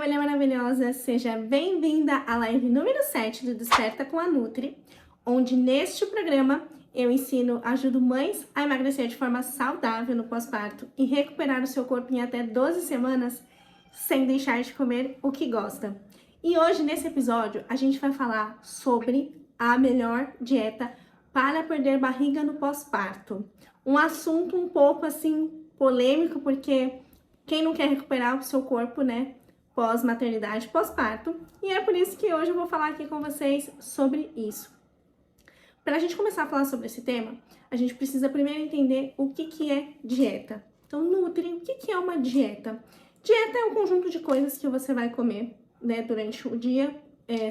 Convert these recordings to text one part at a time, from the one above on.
mulher maravilhosa, seja bem-vinda à live número 7 do Desperta com a Nutri, onde neste programa eu ajudo mães a emagrecer de forma saudável no pós-parto e recuperar o seu corpo em até 12 semanas sem deixar de comer o que gosta. E hoje, nesse episódio, a gente vai falar sobre a melhor dieta para perder barriga no pós-parto. Um assunto um pouco assim polêmico, porque quem não quer recuperar o seu corpo, né, pós-maternidade, pós-parto, e é por isso que hoje eu vou falar aqui com vocês sobre isso. Para a gente começar a falar sobre esse tema, a gente precisa primeiro entender o que é dieta. Então, Nutri, o que é uma dieta? Dieta é um conjunto de coisas que você vai comer, né, durante o dia,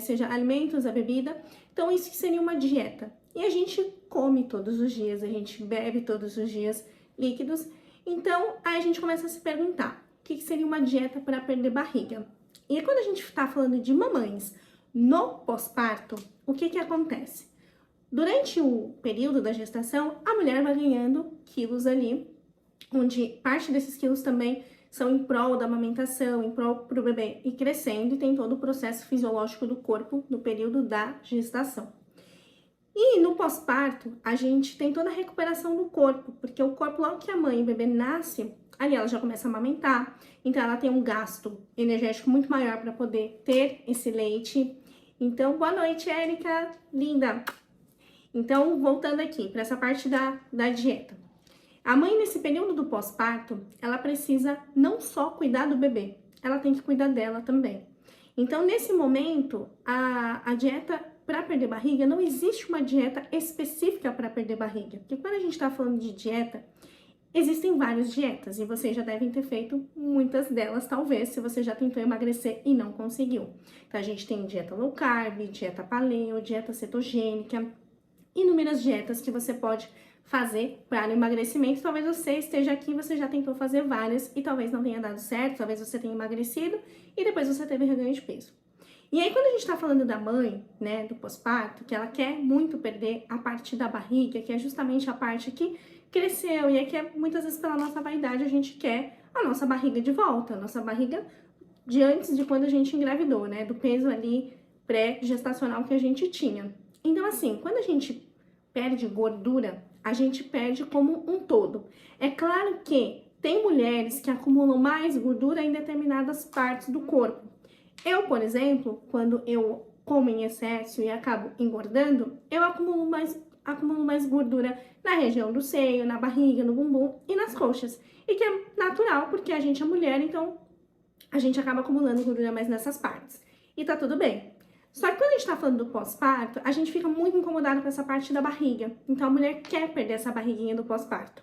seja alimentos, a bebida. Então, isso que seria uma dieta. E a gente come todos os dias, a gente bebe todos os dias líquidos. Então, aí a gente começa a se perguntar, o que seria uma dieta para perder barriga? E quando a gente está falando de mamães no pós-parto, o que acontece? Durante o período da gestação, a mulher vai ganhando quilos ali, onde parte desses quilos também são em prol da amamentação, em prol para o bebê ir crescendo, e tem todo o processo fisiológico do corpo no período da gestação. E no pós-parto, a gente tem toda a recuperação do corpo, porque o corpo, logo que a mãe e o bebê nasce, ali ela já começa a amamentar, então ela tem um gasto energético muito maior para poder ter esse leite. Então, boa noite, Érica, linda! Então, voltando aqui para essa parte da dieta. A mãe, nesse período do pós-parto, ela precisa não só cuidar do bebê, ela tem que cuidar dela também. Então, nesse momento, a dieta para perder barriga, não existe uma dieta específica para perder barriga. Porque quando a gente está falando de dieta, existem várias dietas e vocês já devem ter feito muitas delas, talvez, se você já tentou emagrecer e não conseguiu. Então, a gente tem dieta low carb, dieta paleo, dieta cetogênica, inúmeras dietas que você pode fazer para o emagrecimento. Talvez você esteja aqui, você já tentou fazer várias e talvez não tenha dado certo, talvez você tenha emagrecido e depois você teve reganho de peso. E aí, quando a gente tá falando da mãe, né, do pós-parto, que ela quer muito perder a parte da barriga, que é justamente a parte que cresceu, e é que muitas vezes pela nossa vaidade a gente quer a nossa barriga de volta, a nossa barriga de antes de quando a gente engravidou, né, do peso ali pré-gestacional que a gente tinha. Então, assim, quando a gente perde gordura, a gente perde como um todo. É claro que tem mulheres que acumulam mais gordura em determinadas partes do corpo. Eu, por exemplo, quando eu como em excesso e acabo engordando, eu acumulo mais gordura na região do seio, na barriga, no bumbum e nas coxas. E que é natural, porque a gente é mulher, então a gente acaba acumulando gordura mais nessas partes. E tá tudo bem. Só que quando a gente tá falando do pós-parto, a gente fica muito incomodado com essa parte da barriga. Então a mulher quer perder essa barriguinha do pós-parto.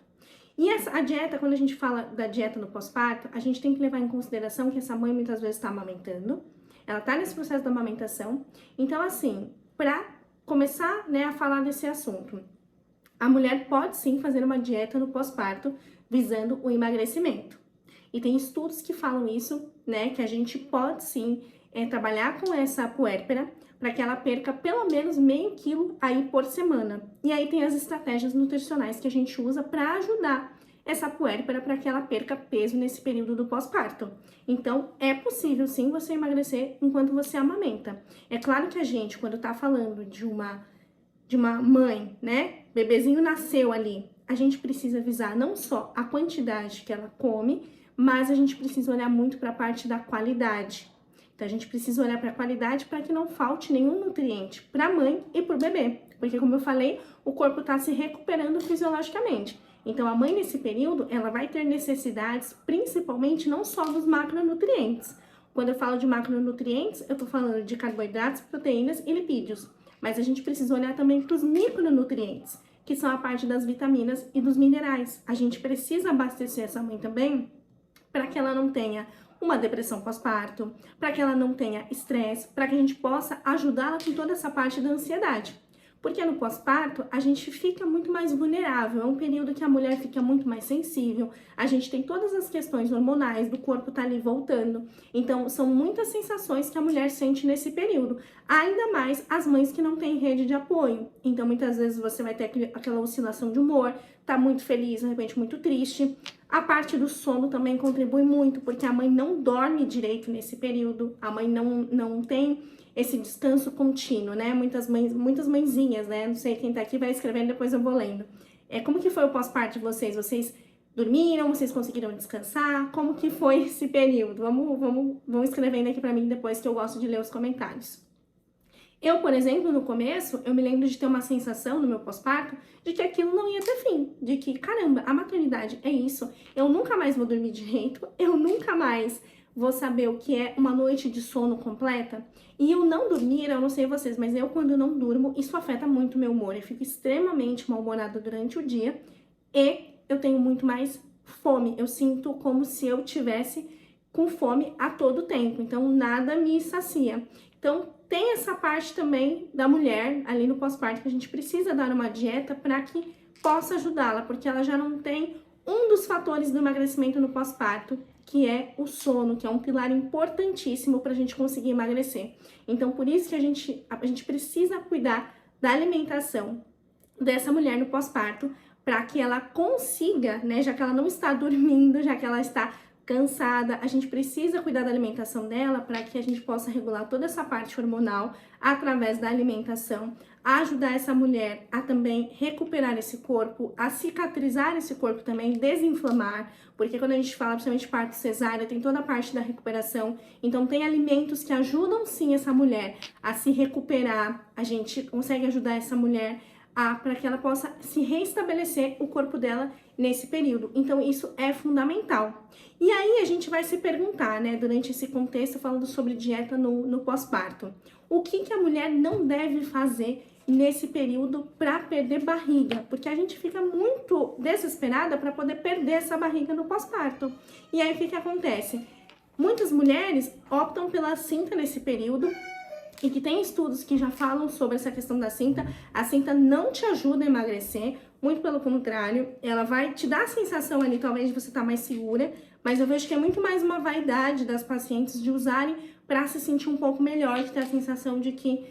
E a dieta, quando a gente fala da dieta no pós-parto, a gente tem que levar em consideração que essa mãe muitas vezes está amamentando, ela está nesse processo da amamentação. Então, assim, para começar, né, a falar desse assunto, a mulher pode sim fazer uma dieta no pós-parto visando o emagrecimento. E tem estudos que falam isso, né, que a gente pode sim trabalhar com essa puérpera para que ela perca pelo menos meio quilo aí por semana. E aí tem as estratégias nutricionais que a gente usa para ajudar essa puérpera para que ela perca peso nesse período do pós-parto. Então, é possível sim você emagrecer enquanto você amamenta. É claro que a gente, quando tá falando de uma mãe, né, bebezinho nasceu ali, a gente precisa visar não só a quantidade que ela come, mas a gente precisa olhar muito para a parte da qualidade. Então, a gente precisa olhar para a qualidade para que não falte nenhum nutriente para a mãe e para o bebê. Porque, como eu falei, o corpo está se recuperando fisiologicamente. Então, a mãe, nesse período, ela vai ter necessidades, principalmente, não só dos macronutrientes. Quando eu falo de macronutrientes, eu tô falando de carboidratos, proteínas e lipídios. Mas a gente precisa olhar também para os micronutrientes, que são a parte das vitaminas e dos minerais. A gente precisa abastecer essa mãe também para que ela não tenha uma depressão pós-parto, para que ela não tenha estresse, para que a gente possa ajudá-la com toda essa parte da ansiedade. Porque no pós-parto, a gente fica muito mais vulnerável, é um período que a mulher fica muito mais sensível, a gente tem todas as questões hormonais, do corpo tá ali voltando. Então, são muitas sensações que a mulher sente nesse período. Ainda mais as mães que não têm rede de apoio. Então, muitas vezes você vai ter aquela oscilação de humor, tá muito feliz, de repente muito triste. A parte do sono também contribui muito, porque a mãe não dorme direito nesse período, a mãe não tem esse descanso contínuo, né? Muitas mãezinhas, né? Não sei quem tá aqui vai escrevendo, depois eu vou lendo. Como que foi o pós-parto de vocês? Vocês dormiram? Vocês conseguiram descansar? Como que foi esse período? Vamos escrevendo aqui pra mim depois, que eu gosto de ler os comentários. Eu, por exemplo, no começo, eu me lembro de ter uma sensação no meu pós-parto de que aquilo não ia ter fim, de que, caramba, a maternidade é isso, eu nunca mais vou dormir direito, eu nunca mais vou saber o que é uma noite de sono completa. E eu não dormir, eu não sei vocês, mas eu quando não durmo, isso afeta muito o meu humor, eu fico extremamente mal-humorada durante o dia e eu tenho muito mais fome, eu sinto como se eu tivesse com fome a todo tempo, então nada me sacia. Então, tem essa parte também da mulher ali no pós-parto que a gente precisa dar uma dieta para que possa ajudá-la, porque ela já não tem um dos fatores do emagrecimento no pós-parto, que é o sono, que é um pilar importantíssimo para a gente conseguir emagrecer. Então, por isso que a gente precisa cuidar da alimentação dessa mulher no pós-parto, para que ela consiga, né, já que ela não está dormindo, já que ela está cansada, a gente precisa cuidar da alimentação dela para que a gente possa regular toda essa parte hormonal através da alimentação, ajudar essa mulher a também recuperar esse corpo, a cicatrizar esse corpo também, desinflamar, porque quando a gente fala principalmente parto cesárea, tem toda a parte da recuperação, então tem alimentos que ajudam sim essa mulher a se recuperar, a gente consegue ajudar essa mulher para que ela possa se reestabelecer o corpo dela nesse período. Então, isso é fundamental. E aí, a gente vai se perguntar, né, durante esse contexto, falando sobre dieta no pós-parto, o que a mulher não deve fazer nesse período para perder barriga? Porque a gente fica muito desesperada para poder perder essa barriga no pós-parto. E aí, o que acontece? Muitas mulheres optam pela cinta nesse período, e que tem estudos que já falam sobre essa questão da cinta. A cinta não te ajuda a emagrecer, muito pelo contrário, ela vai te dar a sensação ali, talvez, de você estar mais segura, mas eu vejo que é muito mais uma vaidade das pacientes de usarem para se sentir um pouco melhor, de ter a sensação de que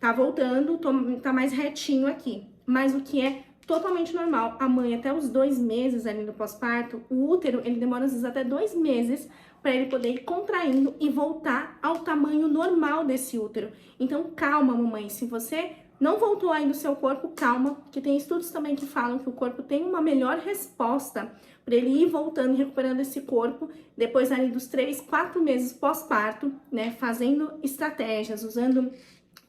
tá voltando, tá mais retinho aqui. Mas o que é totalmente normal, a mãe até os 2 meses ali no pós-parto, o útero, ele demora às vezes até 2 meses para ele poder ir contraindo e voltar ao tamanho normal desse útero. Então, calma, mamãe, se você não voltou aí do seu corpo, calma, porque tem estudos também que falam que o corpo tem uma melhor resposta para ele ir voltando e recuperando esse corpo, depois ali dos 3, 4 meses pós-parto, né, fazendo estratégias,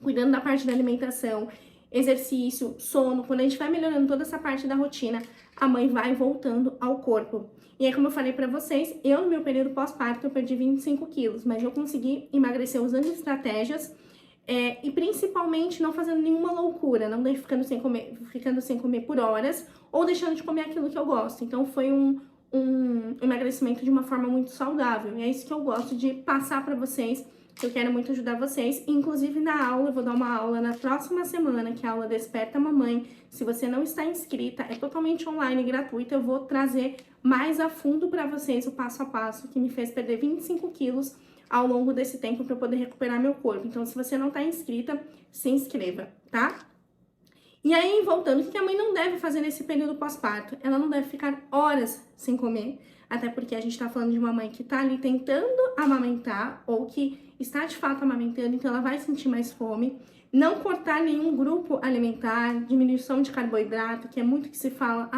cuidando da parte da alimentação, exercício, sono. Quando a gente vai melhorando toda essa parte da rotina, a mãe vai voltando ao corpo. E aí, como eu falei pra vocês, eu no meu período pós-parto eu perdi 25 quilos, mas eu consegui emagrecer usando estratégias e principalmente não fazendo nenhuma loucura, não ficando sem comer por horas ou deixando de comer aquilo que eu gosto. Então foi um emagrecimento de uma forma muito saudável. E é isso que eu gosto de passar pra vocês. Eu quero muito ajudar vocês, inclusive na aula, eu vou dar uma aula na próxima semana, que é a aula Desperta Mamãe. Se você não está inscrita, é totalmente online, gratuita, eu vou trazer mais a fundo para vocês o passo a passo que me fez perder 25 quilos ao longo desse tempo para eu poder recuperar meu corpo. Então, se você não está inscrita, se inscreva, tá? E aí, voltando, o que a mãe não deve fazer nesse período pós-parto? Ela não deve ficar horas sem comer, até porque a gente tá falando de uma mãe que tá ali tentando amamentar, ou que está de fato amamentando, então ela vai sentir mais fome. Não cortar nenhum grupo alimentar, diminuição de carboidrato, que é muito que se fala,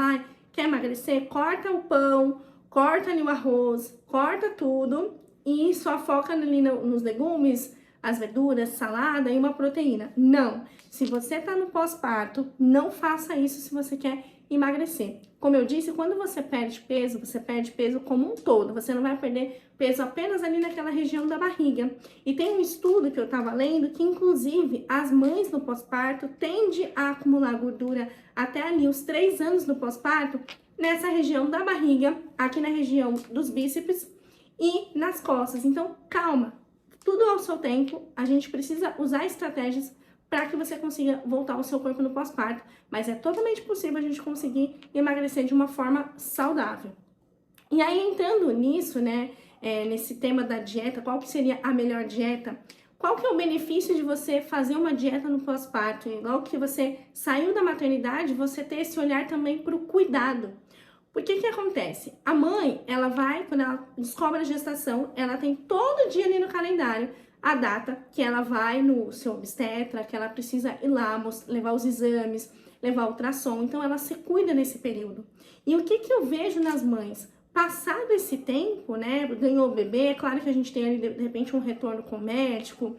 quer emagrecer? Corta o pão, corta ali o arroz, corta tudo e só foca ali nos legumes, as verduras, salada e uma proteína. Não, se você tá no pós-parto, não faça isso se você quer emagrecer. Como eu disse, quando você perde peso como um todo, você não vai perder peso apenas ali naquela região da barriga. E tem um estudo que eu tava lendo que, inclusive, as mães no pós-parto tendem a acumular gordura até ali os 3 anos do pós-parto, nessa região da barriga, aqui na região dos bíceps e nas costas. Então, calma, tudo ao seu tempo, a gente precisa usar estratégias para que você consiga voltar ao seu corpo no pós-parto. Mas é totalmente possível a gente conseguir emagrecer de uma forma saudável. E aí, entrando nisso, né, nesse tema da dieta, qual que seria a melhor dieta? Qual que é o benefício de você fazer uma dieta no pós-parto? E logo que você saiu da maternidade, você ter esse olhar também para o cuidado. Porque que acontece? A mãe, ela vai, quando ela descobre a gestação, ela tem todo dia ali no calendário a data que ela vai no seu obstetra, que ela precisa ir lá, levar os exames, levar o ultrassom. Então, ela se cuida nesse período. E o que eu vejo nas mães? Passado esse tempo, né, ganhou o bebê, é claro que a gente tem ali, de repente, um retorno com o médico,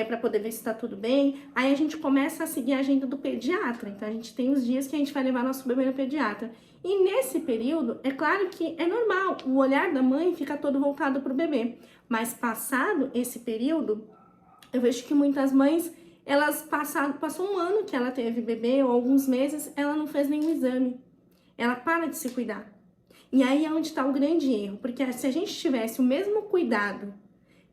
para poder ver se tá tudo bem. Aí a gente começa a seguir a agenda do pediatra. Então, a gente tem os dias que a gente vai levar nosso bebê no pediatra. E nesse período, é claro que é normal, o olhar da mãe fica todo voltado pro bebê. Mas passado esse período, eu vejo que muitas mães, elas passou um ano que ela teve bebê, ou alguns meses, ela não fez nenhum exame. Ela para de se cuidar. E aí é onde está o grande erro, porque se a gente tivesse o mesmo cuidado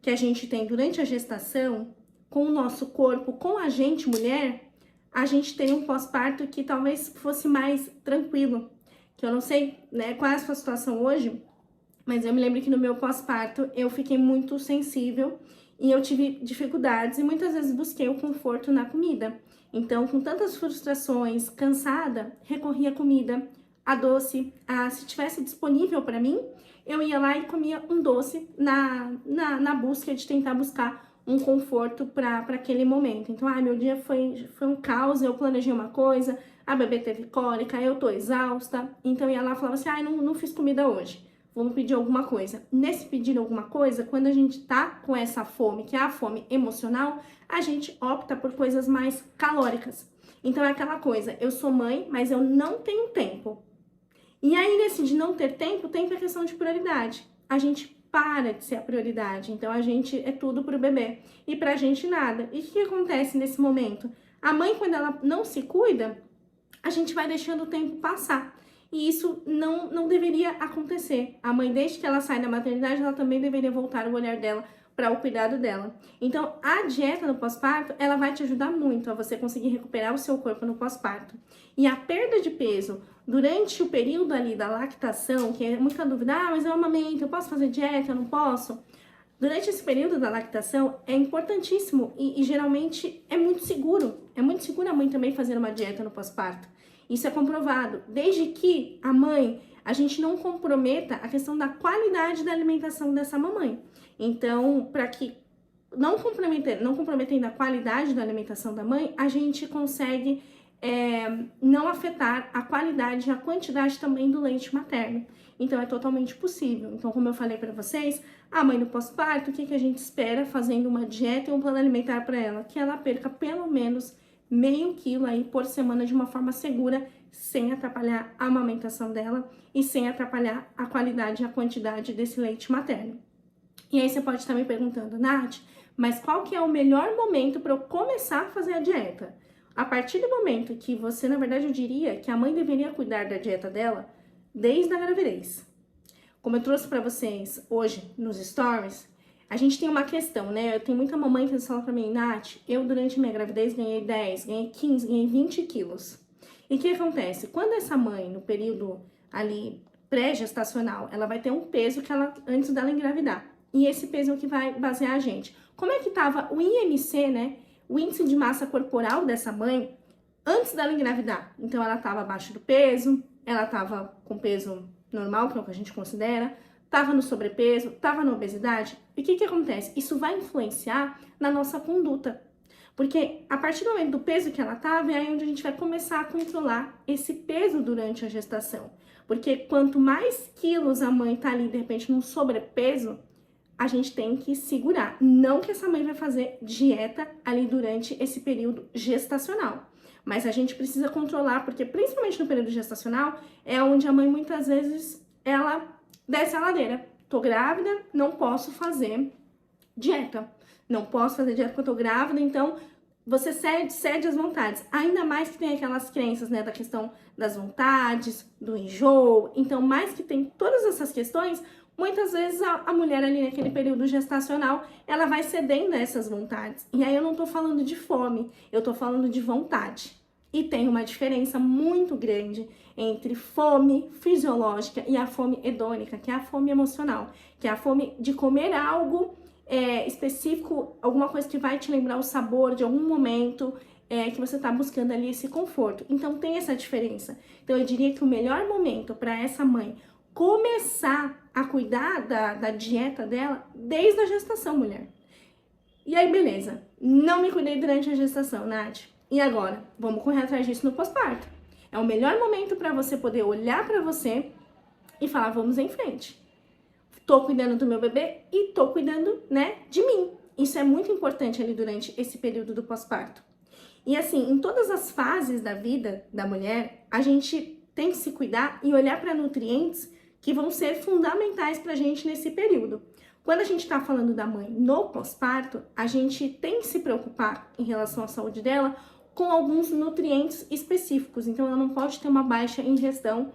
que a gente tem durante a gestação, com o nosso corpo, com a gente, mulher, a gente tem um pós-parto que talvez fosse mais tranquilo. Que eu não sei, né, qual é a sua situação hoje, mas eu me lembro que no meu pós-parto eu fiquei muito sensível e eu tive dificuldades e muitas vezes busquei o conforto na comida. Então, com tantas frustrações, cansada, recorri à comida, a doce, se tivesse disponível para mim, eu ia lá e comia um doce na busca de tentar buscar um conforto para aquele momento. Então, meu dia foi um caos, eu planejei uma coisa, a bebê teve cólica, eu tô exausta, então eu ia lá e falava assim, não fiz comida hoje, vamos pedir alguma coisa. Nesse pedir alguma coisa, quando a gente tá com essa fome, que é a fome emocional, a gente opta por coisas mais calóricas. Então é aquela coisa, eu sou mãe, mas eu não tenho tempo. E aí, nesse de não ter tempo, tem a questão de prioridade. A gente para de ser a prioridade, então a gente é tudo pro bebê e pra gente nada. E o que acontece nesse momento? A mãe, quando ela não se cuida, a gente vai deixando o tempo passar. E isso não deveria acontecer. A mãe, desde que ela sai da maternidade, ela também deveria voltar o olhar dela para o cuidado dela. Então, a dieta no pós-parto, ela vai te ajudar muito a você conseguir recuperar o seu corpo no pós-parto. E a perda de peso durante o período ali da lactação, que é muita dúvida, mas eu amamento, eu posso fazer dieta, eu não posso? Durante esse período da lactação é importantíssimo e geralmente é muito seguro. É muito seguro a mãe também fazer uma dieta no pós-parto. Isso é comprovado. Desde que a gente não comprometa a questão da qualidade da alimentação dessa mamãe. Então, para que não comprometendo a qualidade da alimentação da mãe, a gente consegue não afetar a qualidade e a quantidade também do leite materno. Então, é totalmente possível. Então, como eu falei para vocês, a mãe no pós-parto, o que a gente espera fazendo uma dieta e um plano alimentar para ela? Que ela perca pelo menos meio quilo aí por semana de uma forma segura, sem atrapalhar a amamentação dela e sem atrapalhar a qualidade e a quantidade desse leite materno. E aí você pode estar me perguntando, Nath, mas qual que é o melhor momento para eu começar a fazer a dieta? A partir do momento que você, na verdade, eu diria que a mãe deveria cuidar da dieta dela desde a gravidez. Como eu trouxe para vocês hoje nos stories, a gente tem uma questão, né? Eu tenho muita mamãe que fala pra mim, Nath, eu durante minha gravidez ganhei 10, ganhei 15, ganhei 20 quilos. E o que acontece? Quando essa mãe, no período ali pré-gestacional, ela vai ter um peso que ela, antes dela engravidar. E esse peso é o que vai basear a gente. Como é que tava o IMC, né? O índice de massa corporal dessa mãe antes dela engravidar? Então, ela tava abaixo do peso, ela tava com peso normal, que é o que a gente considera, tava no sobrepeso, tava na obesidade. E o que acontece? Isso vai influenciar na nossa conduta. Porque a partir do momento do peso que ela tava, é aí onde a gente vai começar a controlar esse peso durante a gestação. Porque quanto mais quilos a mãe tá ali, de repente, num sobrepeso, a gente tem que segurar. Não que essa mãe vai fazer dieta ali durante esse período gestacional. Mas a gente precisa controlar, porque principalmente no período gestacional, é onde a mãe muitas vezes, ela desce a ladeira. Tô grávida, não posso fazer dieta. Não posso fazer dieta porque eu tô grávida, então você cede às vontades. Ainda mais que tem aquelas crenças, né, da questão das vontades, do enjoo. Então, mais que tem todas essas questões, muitas vezes a mulher ali naquele período gestacional, ela vai cedendo a essas vontades. E aí eu não tô falando de fome, eu tô falando de vontade. E tem uma diferença muito grande entre fome fisiológica e a fome hedônica, que é a fome emocional, que é a fome de comer algo específico, alguma coisa que vai te lembrar o sabor de algum momento que você está buscando ali esse conforto. Então tem essa diferença. Então eu diria que o melhor momento para essa mãe começar a cuidar da dieta dela desde a gestação, mulher. E aí, beleza. Não me cuidei durante a gestação, Nath. E agora? Vamos correr atrás disso no pós-parto. É o melhor momento para você poder olhar para você e falar, vamos em frente. Tô cuidando do meu bebê e tô cuidando, né, de mim. Isso é muito importante ali durante esse período do pós-parto. E assim, em todas as fases da vida da mulher, a gente tem que se cuidar e olhar para nutrientes que vão ser fundamentais pra gente nesse período. Quando a gente tá falando da mãe no pós-parto, a gente tem que se preocupar em relação à saúde dela com alguns nutrientes específicos. Então, ela não pode ter uma baixa ingestão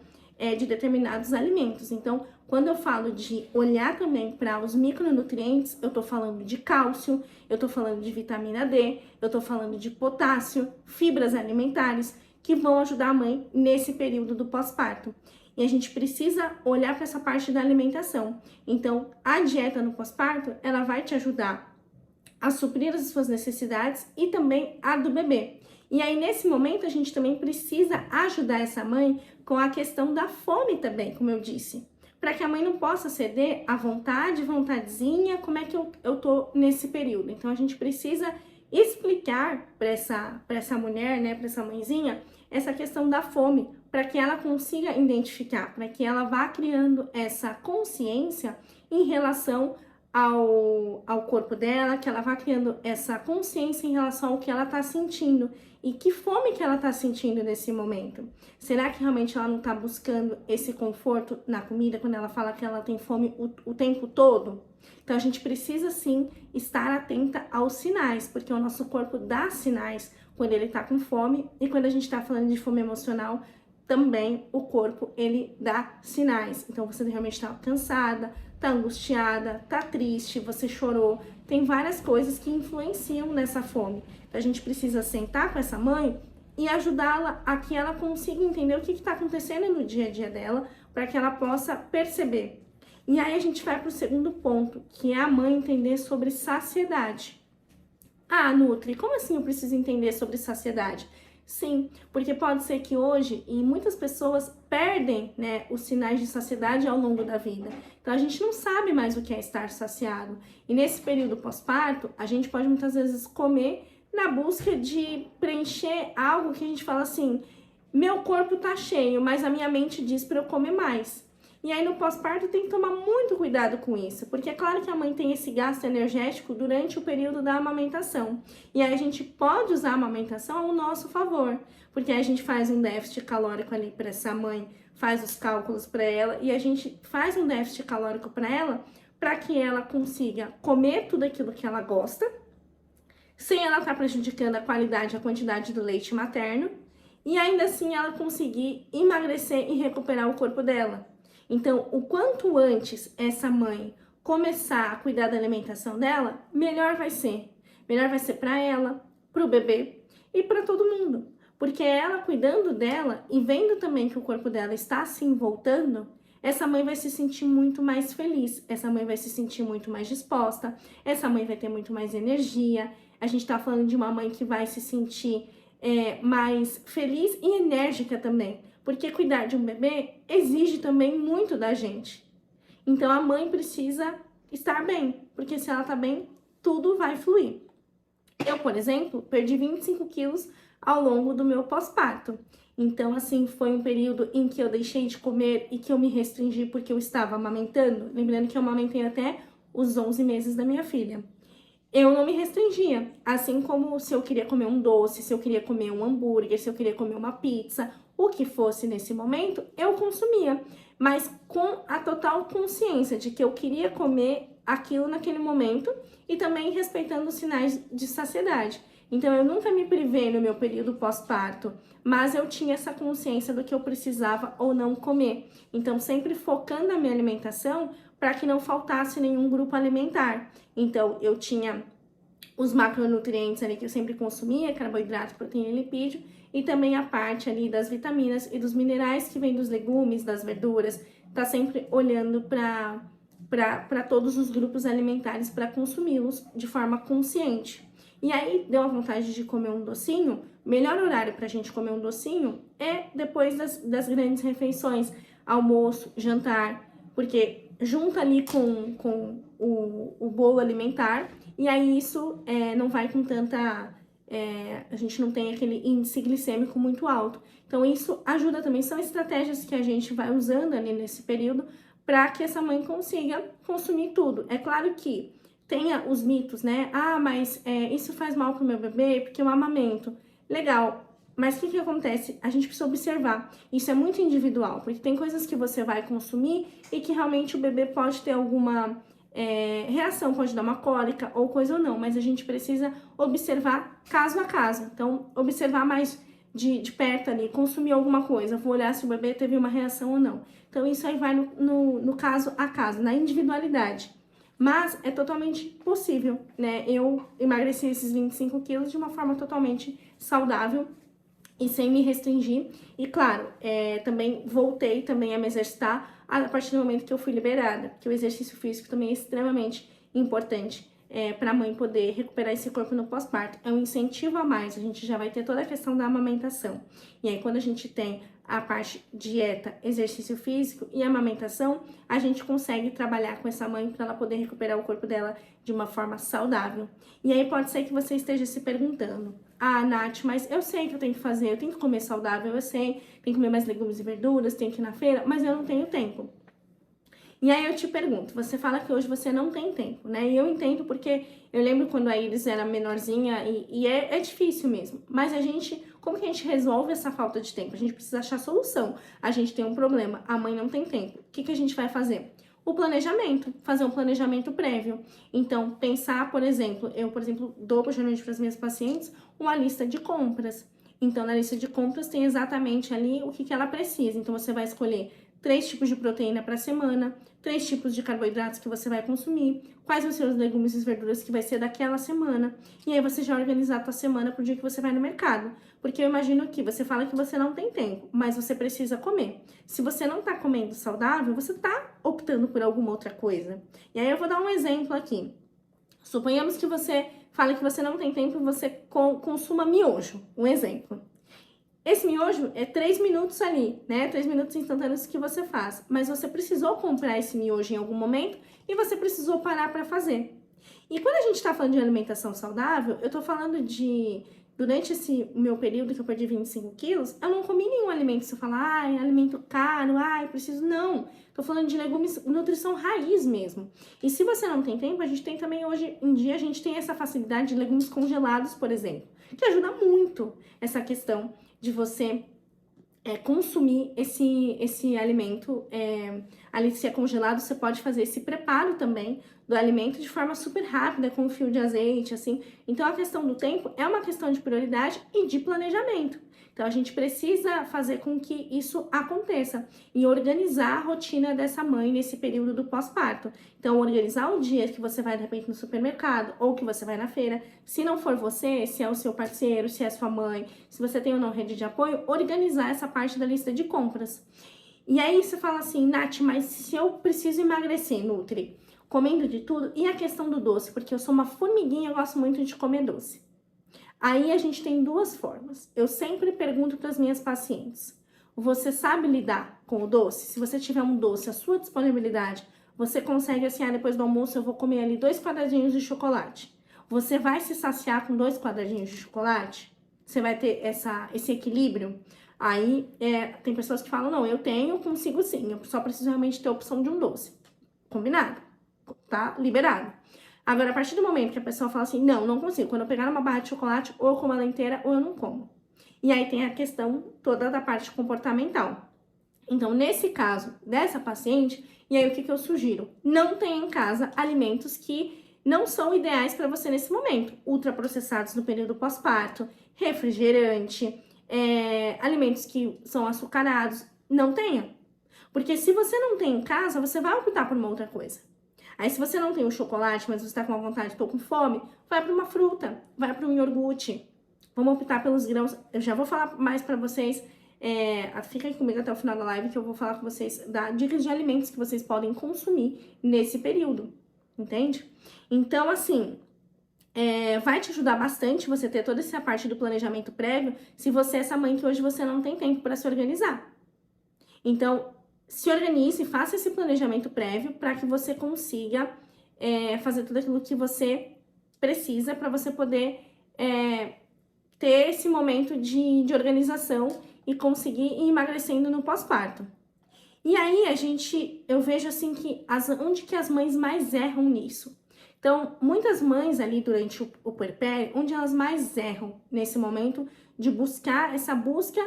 de determinados alimentos. Então, quando eu falo de olhar também para os micronutrientes, eu tô falando de cálcio, eu tô falando de vitamina D, eu tô falando de potássio, fibras alimentares, que vão ajudar a mãe nesse período do pós-parto. E a gente precisa olhar para essa parte da alimentação. Então, a dieta no pós-parto, ela vai te ajudar a suprir as suas necessidades e também a do bebê. E aí, nesse momento, a gente também precisa ajudar essa mãe com a questão da fome também, como eu disse. Para que a mãe não possa ceder à vontadezinha, como é que eu tô nesse período. Então, a gente precisa explicar para essa mulher, né, para essa mãezinha, essa questão da fome, para que ela consiga identificar, para que ela vá criando essa consciência em relação ao corpo dela, que ela vá criando essa consciência em relação ao que ela está sentindo e que fome que ela está sentindo nesse momento. Será que realmente ela não está buscando esse conforto na comida quando ela fala que ela tem fome o tempo todo? Então a gente precisa sim estar atenta aos sinais, porque o nosso corpo dá sinais quando ele está com fome e quando a gente está falando de fome emocional, também o corpo ele dá sinais. Então você realmente está cansada, tá angustiada, tá triste, você chorou, tem várias coisas que influenciam nessa fome. Então a gente precisa sentar com essa mãe e ajudá-la a que ela consiga entender o que está acontecendo no dia a dia dela, para que ela possa perceber. E aí a gente vai para o segundo ponto, que é a mãe entender sobre saciedade. Ah, Nutri, como assim eu preciso entender sobre saciedade? Sim, porque pode ser que hoje, e muitas pessoas perdem, né, os sinais de saciedade ao longo da vida. Então a gente não sabe mais o que é estar saciado. E nesse período pós-parto, a gente pode muitas vezes comer na busca de preencher algo que a gente fala assim, meu corpo tá cheio, mas a minha mente diz para eu comer mais. E aí no pós-parto tem que tomar muito cuidado com isso, porque é claro que a mãe tem esse gasto energético durante o período da amamentação. E aí a gente pode usar a amamentação ao nosso favor, porque aí a gente faz um déficit calórico ali para essa mãe, faz os cálculos para ela e a gente faz um déficit calórico para ela, para que ela consiga comer tudo aquilo que ela gosta, sem ela estar prejudicando a qualidade e a quantidade do leite materno, e ainda assim ela conseguir emagrecer e recuperar o corpo dela. Então, o quanto antes essa mãe começar a cuidar da alimentação dela, melhor vai ser. Melhor vai ser para ela, para o bebê e para todo mundo. Porque ela cuidando dela e vendo também que o corpo dela está assim voltando, essa mãe vai se sentir muito mais feliz, essa mãe vai se sentir muito mais disposta, essa mãe vai ter muito mais energia. A gente tá falando de uma mãe que vai se sentir mais feliz e enérgica também. Porque cuidar de um bebê exige também muito da gente. Então a mãe precisa estar bem, porque se ela tá bem, tudo vai fluir. Eu, por exemplo, perdi 25 quilos ao longo do meu pós-parto. Então, assim, foi um período em que eu deixei de comer e que eu me restringi porque eu estava amamentando. Lembrando que eu amamentei até os 11 meses da minha filha. Eu não me restringia, assim como se eu queria comer um doce, se eu queria comer um hambúrguer, se eu queria comer uma pizza, o que fosse nesse momento, eu consumia, mas com a total consciência de que eu queria comer aquilo naquele momento e também respeitando os sinais de saciedade. Então, eu nunca me privei no meu período pós-parto, mas eu tinha essa consciência do que eu precisava ou não comer. Então, sempre focando a minha alimentação para que não faltasse nenhum grupo alimentar. Então, eu tinha os macronutrientes ali que eu sempre consumia, carboidrato, proteína e lipídio, e também a parte ali das vitaminas e dos minerais que vem dos legumes, das verduras, tá sempre olhando para todos os grupos alimentares para consumi-los de forma consciente. E aí, deu a vontade de comer um docinho, melhor horário para a gente comer um docinho é depois das grandes refeições, almoço, jantar, porque junta ali com o bolo alimentar, e aí isso não vai com tanta... a gente não tem aquele índice glicêmico muito alto. Então isso ajuda também, são estratégias que a gente vai usando ali nesse período para que essa mãe consiga consumir tudo. É claro que tenha os mitos, né? Ah, mas isso faz mal pro meu bebê porque eu amamento. Legal, mas o que acontece? A gente precisa observar. Isso é muito individual, porque tem coisas que você vai consumir e que realmente o bebê pode ter alguma reação, pode dar uma cólica ou coisa ou não, mas a gente precisa observar caso a caso. Então, observar mais de perto ali, consumir alguma coisa, vou olhar se o bebê teve uma reação ou não. Então, isso aí vai no caso a caso, na individualidade. Mas é totalmente possível, né? Eu emagreci esses 25 quilos de uma forma totalmente saudável e sem me restringir. E claro, também voltei também a me exercitar a partir do momento que eu fui liberada, porque o exercício físico também é extremamente importante para a mãe poder recuperar esse corpo no pós-parto. É um incentivo a mais, a gente já vai ter toda a questão da amamentação. E aí quando a gente tem a parte dieta, exercício físico e amamentação, a gente consegue trabalhar com essa mãe para ela poder recuperar o corpo dela de uma forma saudável. E aí pode ser que você esteja se perguntando: ah, Nath, mas eu sei que eu tenho que fazer, eu tenho que comer saudável, eu sei, tenho que comer mais legumes e verduras, tenho que ir na feira, mas eu não tenho tempo. E aí eu te pergunto, você fala que hoje você não tem tempo, né? E eu entendo porque eu lembro quando a Iris era menorzinha e é difícil mesmo. Mas como que a gente resolve essa falta de tempo? A gente precisa achar solução. A gente tem um problema, a mãe não tem tempo. O que a gente vai fazer? O planejamento, fazer um planejamento prévio. Então, pensar, por exemplo, eu, dou geralmente para as minhas pacientes uma lista de compras. Então, na lista de compras tem exatamente ali o que ela precisa. Então, você vai escolher 3 tipos de proteína para a semana, 3 tipos de carboidratos que você vai consumir, quais vão ser os legumes e verduras que vai ser daquela semana, e aí você já organizar a tua semana pro dia que você vai no mercado. Porque eu imagino que você fala que você não tem tempo, mas você precisa comer. Se você não tá comendo saudável, você tá optando por alguma outra coisa. E aí eu vou dar um exemplo aqui. Suponhamos que você fala que você não tem tempo e você consuma miojo, um exemplo. Esse miojo é 3 minutos ali, né? 3 minutos instantâneos que você faz. Mas você precisou comprar esse miojo em algum momento e você precisou parar para fazer. E quando a gente tá falando de alimentação saudável, eu tô falando durante esse meu período que eu perdi 25 quilos, eu não comi nenhum alimento. Você fala, ai, alimento caro, ai, preciso. Não. Tô falando de legumes, nutrição raiz mesmo. E se você não tem tempo, a gente tem também, hoje em dia, a gente tem essa facilidade de legumes congelados, por exemplo, que ajuda muito essa questão de você consumir esse alimento. Ali, se é congelado, você pode fazer esse preparo também do alimento de forma super rápida, com um fio de azeite, assim. Então, a questão do tempo é uma questão de prioridade e de planejamento. Então, a gente precisa fazer com que isso aconteça e organizar a rotina dessa mãe nesse período do pós-parto. Então, organizar o dia que você vai, de repente, no supermercado ou que você vai na feira. Se não for você, se é o seu parceiro, se é sua mãe, se você tem ou não rede de apoio, organizar essa parte da lista de compras. E aí, você fala assim, Nath, mas se eu preciso emagrecer, Nutri, comendo de tudo, e a questão do doce? Porque eu sou uma formiguinha, eu gosto muito de comer doce. Aí a gente tem 2 formas. Eu sempre pergunto para as minhas pacientes: você sabe lidar com o doce? Se você tiver um doce à sua disponibilidade, você consegue assim, depois do almoço eu vou comer ali 2 quadradinhos de chocolate. Você vai se saciar com 2 quadradinhos de chocolate? Você vai ter esse equilíbrio? Aí tem pessoas que falam, não, eu consigo sim, eu só preciso realmente ter a opção de um doce. Combinado? Tá? Liberado. Agora, a partir do momento que a pessoa fala assim, não consigo. Quando eu pegar uma barra de chocolate, ou eu como ela inteira, ou eu não como. E aí tem a questão toda da parte comportamental. Então, nesse caso dessa paciente, e aí o que eu sugiro? Não tenha em casa alimentos que não são ideais para você nesse momento. Ultraprocessados no período pós-parto, refrigerante, alimentos que são açucarados, não tenha. Porque se você não tem em casa, você vai optar por uma outra coisa. Aí se você não tem o chocolate, mas você está com vontade, estou com fome, vai para uma fruta, vai para um iogurte. Vamos optar pelos grãos. Eu já vou falar mais para vocês. Fica aí comigo até o final da live que eu vou falar com vocês dicas de alimentos que vocês podem consumir nesse período, entende? Então, assim, vai te ajudar bastante você ter toda essa parte do planejamento prévio se você é essa mãe que hoje você não tem tempo para se organizar. Então, se organize, faça esse planejamento prévio para que você consiga fazer tudo aquilo que você precisa para você poder ter esse momento de organização e conseguir ir emagrecendo no pós-parto. E aí, eu vejo assim que onde que as mães mais erram nisso? Então, muitas mães ali durante o puerpério, onde elas mais erram nesse momento de buscar essa busca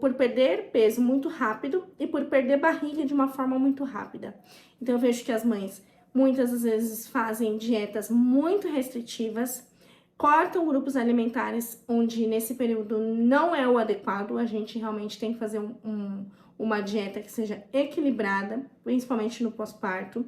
por perder peso muito rápido e por perder barriga de uma forma muito rápida. Então, eu vejo que as mães muitas vezes fazem dietas muito restritivas, cortam grupos alimentares onde nesse período não é o adequado, a gente realmente tem que fazer uma dieta que seja equilibrada, principalmente no pós-parto.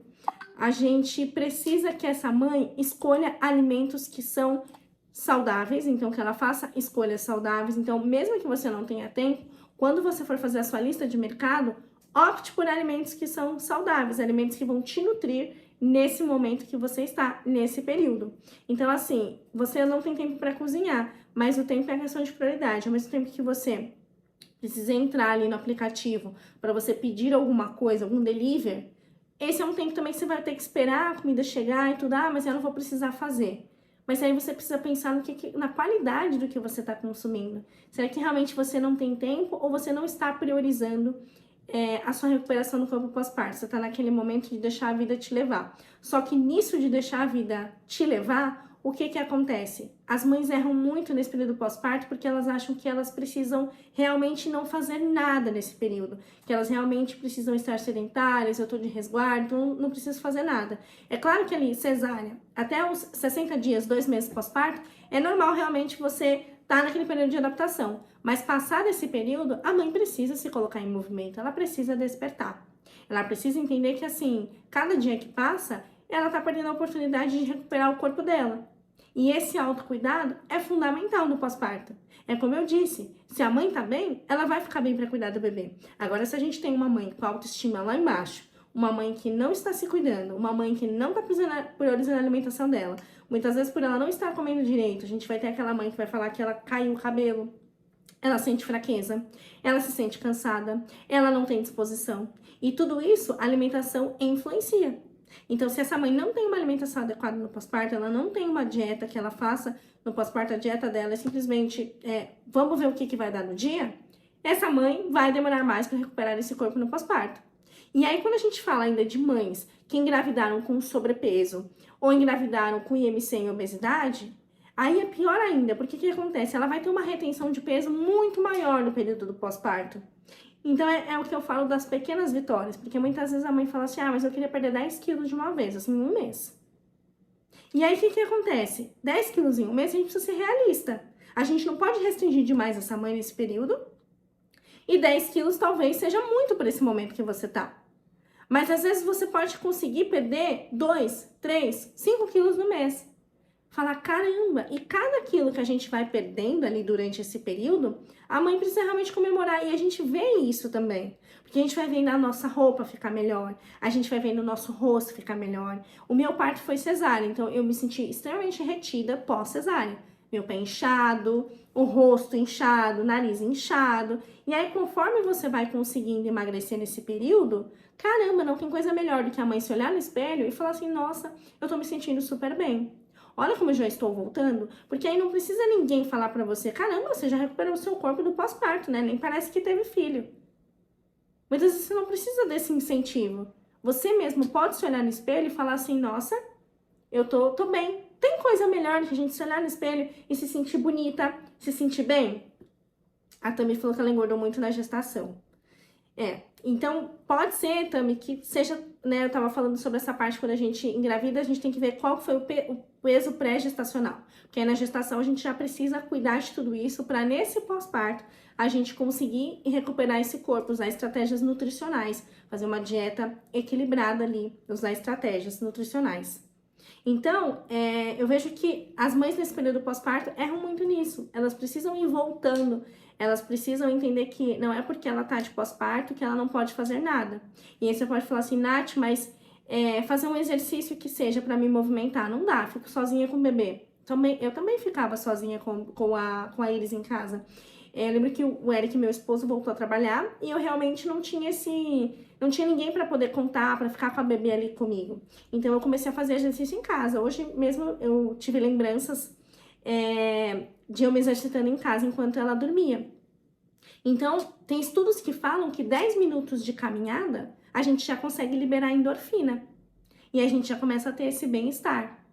A gente precisa que essa mãe escolha alimentos que são saudáveis, então que ela faça escolhas saudáveis. Então, mesmo que você não tenha tempo, quando você for fazer a sua lista de mercado, opte por alimentos que são saudáveis, alimentos que vão te nutrir nesse momento que você está, nesse período. Então, assim, você não tem tempo para cozinhar, mas o tempo é questão de prioridade. Ao mesmo tempo que você precisa entrar ali no aplicativo para você pedir alguma coisa, algum delivery, esse é um tempo também que você vai ter que esperar a comida chegar e tudo, mas eu não vou precisar fazer. Mas aí você precisa pensar na qualidade do que você está consumindo. Será que realmente você não tem tempo ou você não está priorizando a sua recuperação no corpo pós-parto? Você está naquele momento de deixar a vida te levar. Só que nisso de deixar a vida te levar, o que acontece? As mães erram muito nesse período pós-parto porque elas acham que elas precisam realmente não fazer nada nesse período. Que elas realmente precisam estar sedentárias, eu tô de resguardo, então não preciso fazer nada. É claro que ali, cesárea, até os 60 dias, 2 meses pós-parto, é normal realmente você tá naquele período de adaptação. Mas passado esse período, a mãe precisa se colocar em movimento, ela precisa despertar. Ela precisa entender que, assim, cada dia que passa, ela tá perdendo a oportunidade de recuperar o corpo dela. E esse autocuidado é fundamental no pós-parto. É como eu disse, se a mãe tá bem, ela vai ficar bem para cuidar do bebê. Agora, se a gente tem uma mãe com a autoestima lá embaixo, uma mãe que não está se cuidando, uma mãe que não tá priorizando a alimentação dela, muitas vezes por ela não estar comendo direito, a gente vai ter aquela mãe que vai falar que ela caiu o cabelo, ela sente fraqueza, ela se sente cansada, ela não tem disposição. E tudo isso, a alimentação influencia. Então, se essa mãe não tem uma alimentação adequada no pós-parto, ela não tem uma dieta que ela faça no pós-parto, a dieta dela é simplesmente, vamos ver o que vai dar no dia, essa mãe vai demorar mais para recuperar esse corpo no pós-parto. E aí, quando a gente fala ainda de mães que engravidaram com sobrepeso ou engravidaram com IMC em obesidade, aí é pior ainda, porque o que acontece? Ela vai ter uma retenção de peso muito maior no período do pós-parto. Então, é o que eu falo das pequenas vitórias, porque muitas vezes a mãe fala assim, mas eu queria perder 10 quilos de uma vez, assim, em um mês. E aí, o que acontece? 10 quilos em um mês, a gente precisa ser realista. A gente não pode restringir demais essa mãe nesse período, e 10 quilos talvez seja muito para esse momento que você tá. Mas, às vezes, você pode conseguir perder 2, 3, 5 quilos no mês. Falar, caramba, e cada quilo que a gente vai perdendo ali durante esse período, a mãe precisa realmente comemorar. E a gente vê isso também. Porque a gente vai vendo a nossa roupa ficar melhor, a gente vai vendo o nosso rosto ficar melhor. O meu parto foi cesárea, então eu me senti extremamente retida pós-cesárea. Meu pé inchado, o rosto inchado, o nariz inchado. E aí, conforme você vai conseguindo emagrecer nesse período, caramba, não tem coisa melhor do que a mãe se olhar no espelho e falar assim, nossa, eu tô me sentindo super bem. Olha como eu já estou voltando, porque aí não precisa ninguém falar pra você, caramba, você já recuperou o seu corpo do pós-parto, né? Nem parece que teve filho. Muitas vezes você não precisa desse incentivo. Você mesmo pode se olhar no espelho e falar assim, nossa, eu tô bem. Tem coisa melhor do que a gente se olhar no espelho e se sentir bonita, se sentir bem? A Tami falou que ela engordou muito na gestação. Então, pode ser, Tami, que seja, né, eu tava falando sobre essa parte quando a gente engravida, a gente tem que ver qual foi o peso pré-gestacional. Porque aí na gestação a gente já precisa cuidar de tudo isso para nesse pós-parto a gente conseguir recuperar esse corpo, usar estratégias nutricionais, fazer uma dieta equilibrada ali, usar estratégias nutricionais. Então, eu vejo que as mães nesse período pós-parto erram muito nisso. Elas precisam ir voltando, elas precisam entender que não é porque ela tá de pós-parto que ela não pode fazer nada. E aí você pode falar assim, Nath, mas fazer um exercício que seja para me movimentar, não dá, fico sozinha com o bebê. Eu também ficava sozinha com a Iris em casa. Eu lembro que o Eric, meu esposo, voltou a trabalhar e eu realmente não tinha ninguém para poder contar, para ficar com a bebê ali comigo. Então eu comecei a fazer exercício em casa. Hoje mesmo eu tive lembranças de eu me exercitando em casa enquanto ela dormia. Então, tem estudos que falam que 10 minutos de caminhada a gente já consegue liberar endorfina e a gente já começa a ter esse bem-estar.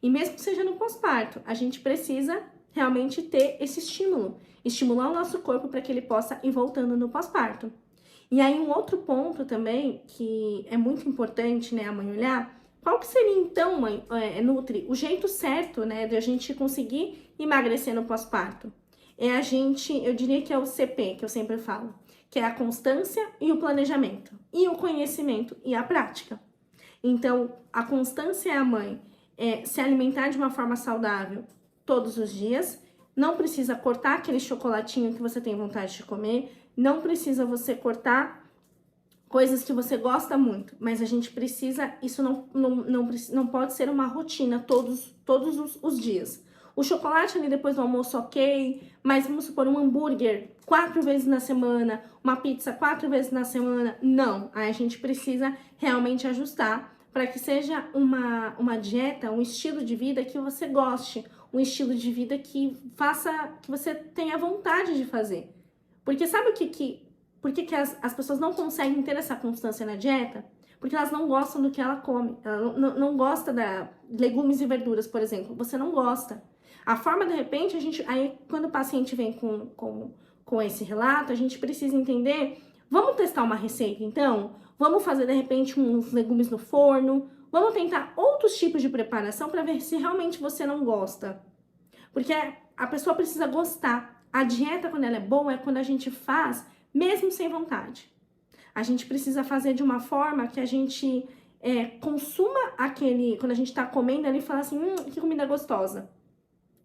E mesmo que seja no pós-parto, a gente precisa realmente ter esse estímulo, estimular o nosso corpo para que ele possa ir voltando no pós-parto. E aí um outro ponto também que é muito importante, né, a mãe olhar, qual que seria então, mãe, Nutri, o jeito certo, né, de a gente conseguir emagrecer no pós-parto? Eu diria que é o CP, que eu sempre falo, que é a constância e o planejamento, e o conhecimento e a prática. Então, a constância é a mãe se alimentar de uma forma saudável todos os dias, não precisa cortar aquele chocolatinho que você tem vontade de comer, não precisa você cortar coisas que você gosta muito, mas a gente precisa, isso não pode ser uma rotina todos os dias. O chocolate ali depois do almoço, ok, mas vamos supor um hambúrguer 4 vezes na semana, uma pizza 4 vezes na semana, não. Aí a gente precisa realmente ajustar para que seja uma dieta, um estilo de vida que você goste, um estilo de vida que faça, que você tenha vontade de fazer. Porque sabe por que as pessoas não conseguem ter essa constância na dieta? Porque elas não gostam do que ela come. Ela não gosta da legumes e verduras, por exemplo. Você não gosta. A forma, de repente, aí quando o paciente vem com esse relato, a gente precisa entender, vamos testar uma receita, então? Vamos fazer, de repente, uns legumes no forno? Vamos tentar outros tipos de preparação para ver se realmente você não gosta. Porque a pessoa precisa gostar. A dieta, quando ela é boa, é quando a gente faz mesmo sem vontade. A gente precisa fazer de uma forma que a gente consuma quando a gente tá comendo ali e fala assim, que comida gostosa.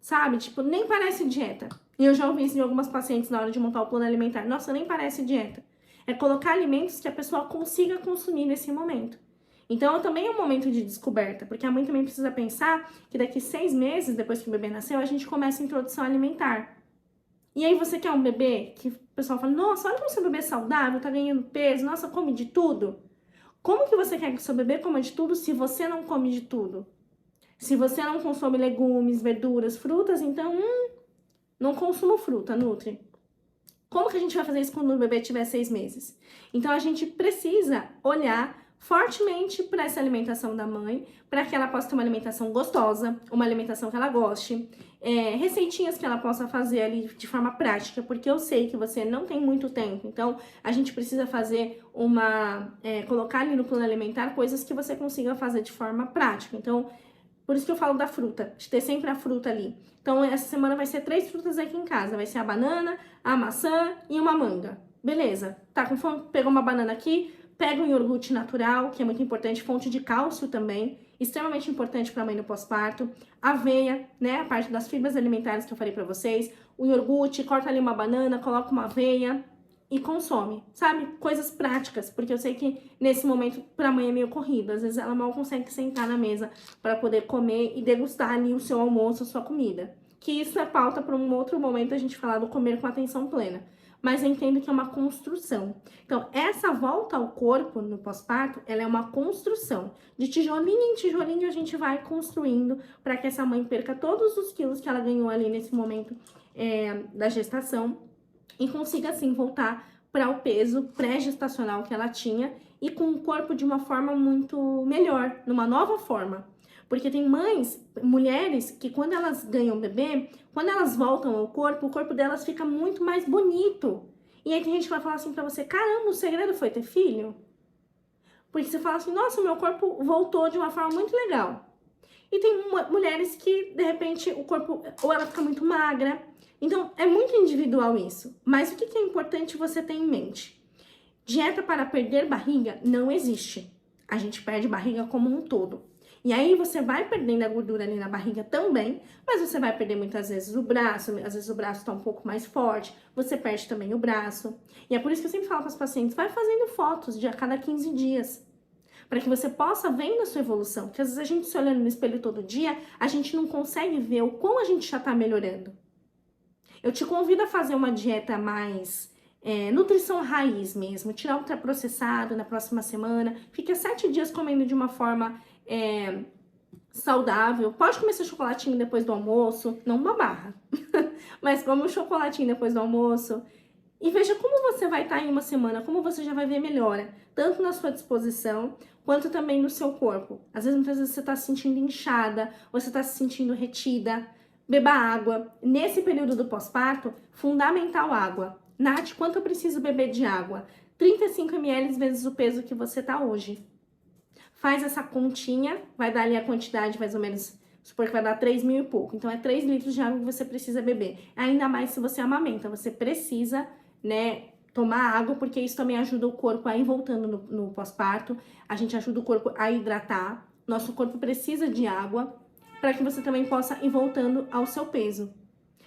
Sabe? Tipo, nem parece dieta. E eu já ouvi isso em algumas pacientes na hora de montar o plano alimentar. Nossa, nem parece dieta. É colocar alimentos que a pessoa consiga consumir nesse momento. Então, também é um momento de descoberta, porque a mãe também precisa pensar que daqui 6 meses, depois que o bebê nasceu, a gente começa a introdução alimentar. E aí você quer um bebê que o pessoal fala, nossa, olha como seu bebê é saudável, tá ganhando peso, nossa, come de tudo. Como que você quer que o seu bebê coma de tudo se você não come de tudo? Se você não consome legumes, verduras, frutas, então, não consumo fruta, Nutri. Como que a gente vai fazer isso quando o bebê tiver 6 meses? Então, a gente precisa olhar fortemente para essa alimentação da mãe, para que ela possa ter uma alimentação gostosa, uma alimentação que ela goste, receitinhas que ela possa fazer ali de forma prática, porque eu sei que você não tem muito tempo, então a gente precisa fazer colocar ali no plano alimentar coisas que você consiga fazer de forma prática. Então, por isso que eu falo da fruta, de ter sempre a fruta ali. Então, essa semana vai ser 3 frutas aqui em casa, vai ser a banana, a maçã e uma manga. Beleza, tá com fome? Pegou uma banana aqui, pega um iogurte natural, que é muito importante, fonte de cálcio também, extremamente importante para a mãe no pós-parto. Aveia, né, a parte das fibras alimentares que eu falei para vocês. O iogurte, corta ali uma banana, coloca uma aveia e consome, sabe? Coisas práticas, porque eu sei que nesse momento para a mãe é meio corrido. Às vezes ela mal consegue sentar na mesa para poder comer e degustar ali o seu almoço, a sua comida. Que isso é pauta para um outro momento a gente falar do comer com atenção plena. Mas eu entendo que é uma construção. Então, essa volta ao corpo no pós-parto, ela é uma construção. De tijolinho em tijolinho, a gente vai construindo para que essa mãe perca todos os quilos que ela ganhou ali nesse momento da gestação e consiga, assim, voltar para o peso pré-gestacional que ela tinha e com o corpo de uma forma muito melhor, numa nova forma. Porque tem mulheres que quando elas ganham bebê, quando elas voltam ao corpo, o corpo delas fica muito mais bonito. E aí tem gente que vai falar assim pra você, caramba, o segredo foi ter filho? Porque você fala assim, nossa, o meu corpo voltou de uma forma muito legal. E tem mulheres que, de repente, o corpo, ou ela fica muito magra. Então, é muito individual isso. Mas o que é importante você ter em mente? Dieta para perder barriga não existe. A gente perde barriga como um todo. E aí você vai perdendo a gordura ali na barriga também, mas você vai perder muitas vezes o braço, às vezes o braço está um pouco mais forte, você perde também o braço. E é por isso que eu sempre falo para os pacientes, vai fazendo fotos de a cada 15 dias, para que você possa ver a sua evolução. Porque às vezes a gente se olhando no espelho todo dia, a gente não consegue ver o quão a gente já está melhorando. Eu te convido a fazer uma dieta mais nutrição raiz mesmo, tirar o ultraprocessado na próxima semana, fica 7 dias comendo de uma forma saudável, pode comer seu chocolatinho depois do almoço, não uma barra, mas come um chocolatinho depois do almoço e veja como você vai estar em uma semana, como você já vai ver melhora, tanto na sua disposição, quanto também no seu corpo. Às vezes, muitas vezes você está se sentindo inchada, você está se sentindo retida, beba água. Nesse período do pós-parto, fundamental água. Nath, quanto eu preciso beber de água? 35 ml vezes o peso que você tá hoje. Faz essa continha, vai dar ali a quantidade mais ou menos, supor que vai dar 3 mil e pouco. Então, é 3 litros de água que você precisa beber. Ainda mais se você amamenta, você precisa, né, tomar água, porque isso também ajuda o corpo a ir voltando no pós-parto. A gente ajuda o corpo a hidratar. Nosso corpo precisa de água para que você também possa ir voltando ao seu peso.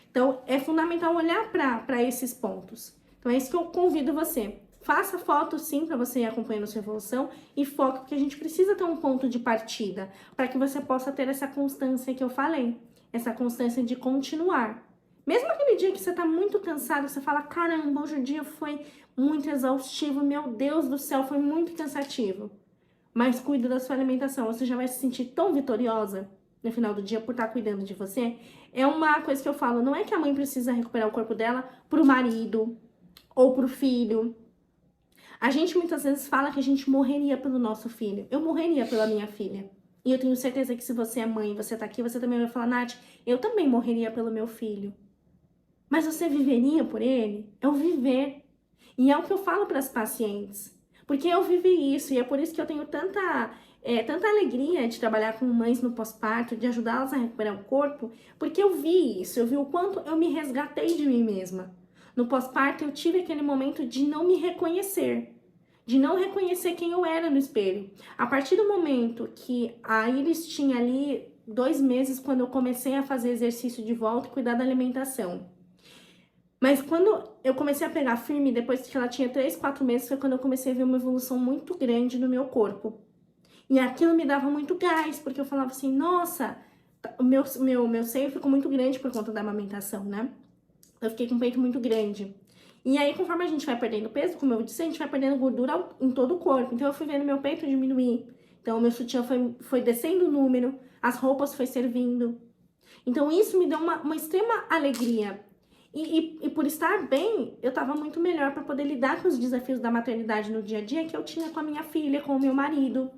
Então, é fundamental olhar para esses pontos. Então, é isso que eu convido você. Faça fotos, sim, para você ir acompanhando a sua evolução e foque, porque a gente precisa ter um ponto de partida para que você possa ter essa constância que eu falei, essa constância de continuar. Mesmo aquele dia que você tá muito cansado, você fala, caramba, hoje o dia foi muito exaustivo, meu Deus do céu, foi muito cansativo. Mas cuida da sua alimentação, você já vai se sentir tão vitoriosa no final do dia por estar cuidando de você. É uma coisa que eu falo, não é que a mãe precisa recuperar o corpo dela pro marido ou pro filho. A gente muitas vezes fala que a gente morreria pelo nosso filho. Eu morreria pela minha filha. E eu tenho certeza que se você é mãe e você tá aqui, você também vai falar, Nath, eu também morreria pelo meu filho. Mas você viveria por ele? É o viver. E é o que eu falo para as pacientes. Porque eu vivi isso e é por isso que eu tenho tanta alegria de trabalhar com mães no pós-parto, de ajudá-las a recuperar o corpo, porque eu vi isso, eu vi o quanto eu me resgatei de mim mesma. No pós-parto eu tive aquele momento de não me reconhecer, de não reconhecer quem eu era no espelho. A partir do momento que a Iris tinha ali 2 meses, quando eu comecei a fazer exercício de volta e cuidar da alimentação. Mas quando eu comecei a pegar firme, depois que ela tinha 3, 4 meses, foi quando eu comecei a ver uma evolução muito grande no meu corpo. E aquilo me dava muito gás, porque eu falava assim, nossa, o meu seio ficou muito grande por conta da amamentação, né? Eu fiquei com o peito muito grande. E aí, conforme a gente vai perdendo peso, como eu disse, a gente vai perdendo gordura em todo o corpo. Então, eu fui vendo meu peito diminuir. Então, o meu sutiã foi descendo o número, as roupas foi servindo. Então, isso me deu uma extrema alegria. E por estar bem, eu tava muito melhor para poder lidar com os desafios da maternidade no dia a dia que eu tinha com a minha filha, com o meu marido.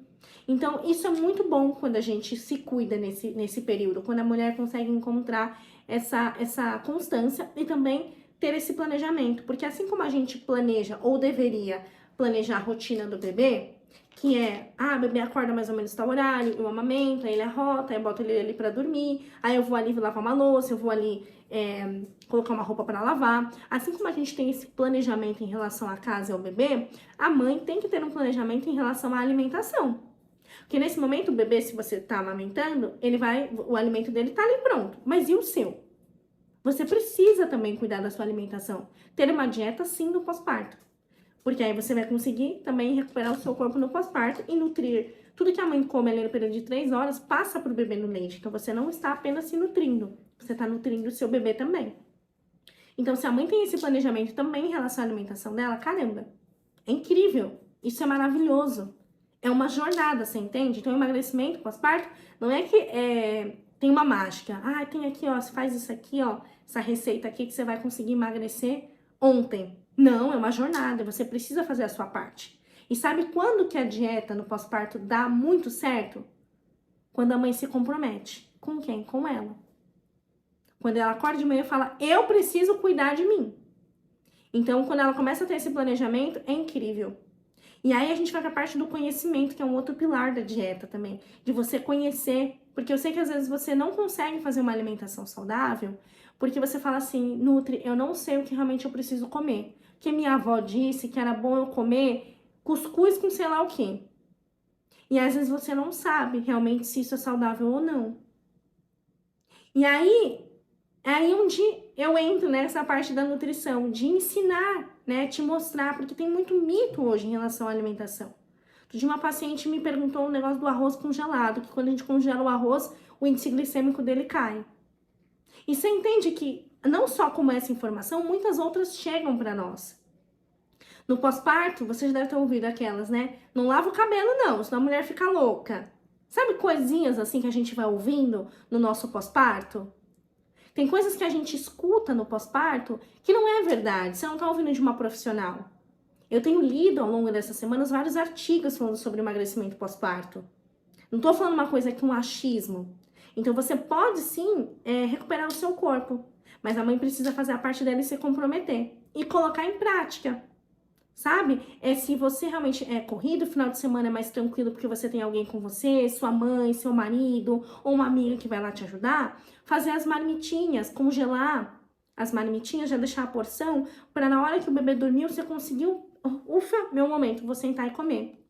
Então, isso é muito bom quando a gente se cuida nesse período, quando a mulher consegue encontrar essa constância e também ter esse planejamento. Porque assim como a gente planeja, ou deveria planejar a rotina do bebê, que é, o bebê acorda mais ou menos tal horário, eu amamento, aí ele arrota, aí eu boto ele ali pra dormir, aí eu vou ali lavar uma louça, eu vou ali colocar uma roupa para lavar. Assim como a gente tem esse planejamento em relação à casa e ao bebê, a mãe tem que ter um planejamento em relação à alimentação. Porque nesse momento o bebê, se você tá amamentando, o alimento dele tá ali pronto. Mas e o seu? Você precisa também cuidar da sua alimentação. Ter uma dieta sim no pós-parto. Porque aí você vai conseguir também recuperar o seu corpo no pós-parto e nutrir. Tudo que a mãe come ali no período de 3 horas passa pro bebê no leite. Então você não está apenas se nutrindo, você está nutrindo o seu bebê também. Então se a mãe tem esse planejamento também em relação à alimentação dela, caramba, é incrível. Isso é maravilhoso. É uma jornada, você entende? Então, o emagrecimento pós-parto não é que tem uma mágica. Tem aqui, ó, você faz isso aqui, ó, essa receita aqui que você vai conseguir emagrecer ontem. Não, é uma jornada, você precisa fazer a sua parte. E sabe quando que a dieta no pós-parto dá muito certo? Quando a mãe se compromete. Com quem? Com ela. Quando ela acorda de manhã e fala, eu preciso cuidar de mim. Então, quando ela começa a ter esse planejamento, é incrível. E aí a gente vai para a parte do conhecimento, que é um outro pilar da dieta também, de você conhecer, porque eu sei que às vezes você não consegue fazer uma alimentação saudável, porque você fala assim, Nutri, eu não sei o que realmente eu preciso comer. Que minha avó disse que era bom eu comer cuscuz com sei lá o quê. E às vezes você não sabe realmente se isso é saudável ou não. E aí onde eu entro nessa parte da nutrição, de ensinar, né, te mostrar, porque tem muito mito hoje em relação à alimentação. De uma paciente me perguntou um negócio do arroz congelado, que quando a gente congela o arroz, o índice glicêmico dele cai. E você entende que não só como essa informação, muitas outras chegam para nós. No pós-parto, vocês devem ter ouvido aquelas, né? Não lava o cabelo não, senão a mulher fica louca. Sabe coisinhas assim que a gente vai ouvindo no nosso pós-parto? Tem coisas que a gente escuta no pós-parto que não é verdade, você não tá ouvindo de uma profissional. Eu tenho lido ao longo dessas semanas vários artigos falando sobre emagrecimento pós-parto. Não tô falando uma coisa que um achismo. Então você pode sim recuperar o seu corpo, mas a mãe precisa fazer a parte dela e se comprometer e colocar em prática. Sabe? Se você realmente é corrido, o final de semana é mais tranquilo porque você tem alguém com você, sua mãe, seu marido ou uma amiga que vai lá te ajudar, fazer as marmitinhas, congelar as marmitinhas, já deixar a porção, para na hora que o bebê dormiu, você conseguiu, ufa, meu momento, vou sentar e comer.